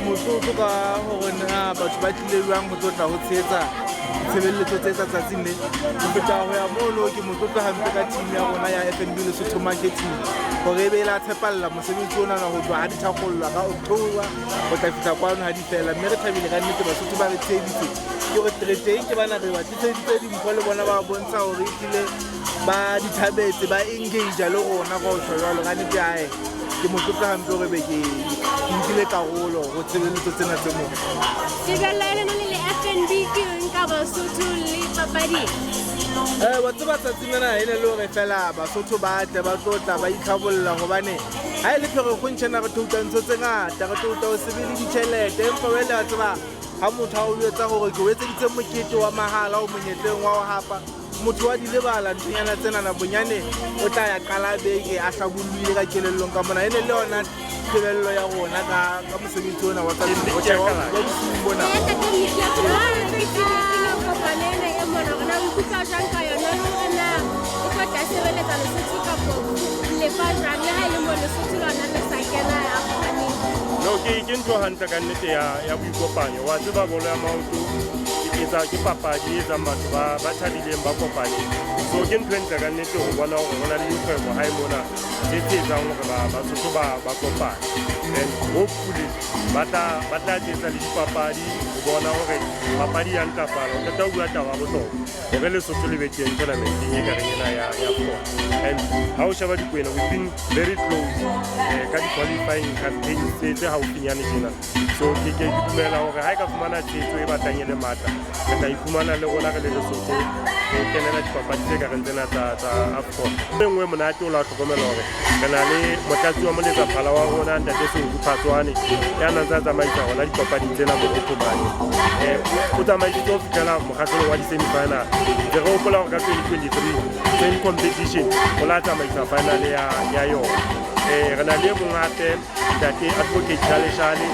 motlotlo ka gore na batho ba tlile jwang go tlotla go tshegetsa tshebeletso tse tsa tsatsing le go feta go ya mono ke motlotlo hampe ka team ya rona ya FNB Lesotho Marketing gore e be la tshepalla mosebetsi ona go tloa ga di thakgolwa ka October go tla fihla kwano ga di fela mme re thabile ka nnete Basotho ba re tsheditse ke gore treteng ke bana re ba tsheditse dimpho le bona ba bontsha gore e tlile ba di thabetse ba engage le rona go tsho jalo ka nnete ae ke motlotlo hampe gore be ke nkile karolo go tshebeletso tsena tse mo tebelelo le FNB ke nka Basotho le papadi wa tseba tsatsing lena ene le gore fela Basotho ba tle ba tlotla ba itlhabolla gobane ha e le phego go ntšhena re thoutantsho tse ngata re touta o sebele ditšhelete empa wele wa tseba ha motho a o etsa gore ke o etseditse mokete wa mahala o monyetleng wa go hapa motho wa di lebala ntonyana tsenana bonyane o tla ya qala beke a hlabolloile ka kelellong ka mona ene le yona tebello ya rona ka mosebetsi ona wa tsa bona no ke ntho hantle ka nnete ya boikopanyo wa tseba bolo ya maoto ke papadi e etsang batho ba thabileng ba kopane so ke ntho e ntle ka nnete go bona gore go na le dikgwebo gae mona tse tse etsang gore Basotho ba kopane and hopefully ba tla tsetsa le dipapadi go bona gore papadi ya ntlafala o tata o bua taba botlhokwa gore Lesotho le be teng tournamenteng e kareng ena ya four and ha o sheba dikwena we've been very close ka di-qualifying campaigns tse gaufinyane tjena so ke dumela gore ga e ka fumana tsetso e batlang e le maatla re tla iphumana le rona re le Lesotho re kenela dipapadi tse kareng tsena tsa AFCON e nngwe monate o la tlhokomela gore re na le motlatsi wa moletsaphala wa rona Ntate Sengu Phatswane ya nantse a tsamaisa gona dipapading tsena mo Othobane o tsamaisitse go fitlhela mokgatlhong wa di-semifinal ntse re gopola gore ka 2023 same competition o la tsamaisa final ya yona re na le mongate Ntate Advocate Chaleshale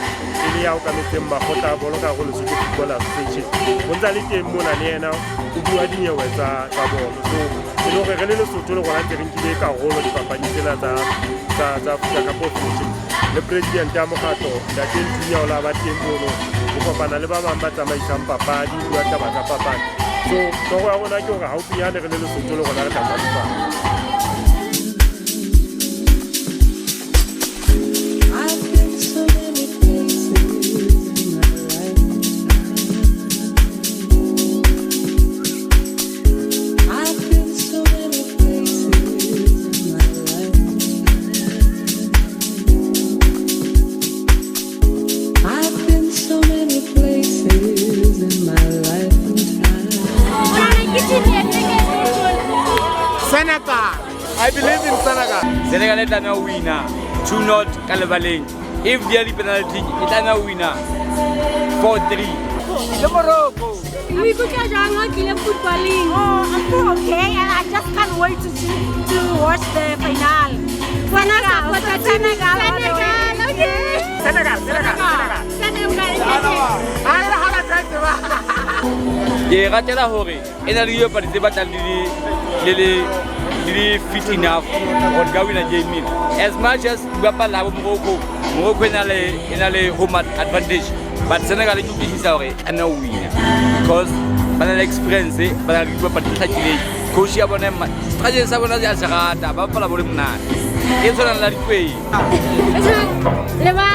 e le ya o kametseng makgotla a bolo ka go Lesotho Football Association go ntse le teng mona le ena o bua dinyewe tsa bolo so e le gore re le Lesotho le gona ntse re nkile karolo dipapadi tsena tsa Africa Cup of Nations le president ya mokgatlo Ntate Ntunya o la ba teng mono go kopana le ba bang ba tsamaisang papadi bua taba tsa papadi so toro ya rona ke gore gaufinyane re le Lesotho le gona re tla qualify. Senegal. I believe in Senegal. Senegal is a winner. 2-0 Kalebaleng. If there is penalty, it's a winner. 4-3. The Morocco. We could get a footballing. Oh, I'm so okay, and I just can't wait to watch the final. Senegal. Ke ratela hore e na le dipapadi tse batlang le fit enough on ka wina game as much as bapala bo Morocco ena le home advantage but Senegal ke utlwisisa hore ana wina because ba na le experience ba na le dipapadi tse tlhakileng coach ya bona strategy sa bona ya serata ba bapala bo le monate e tshwana la dikwei le ba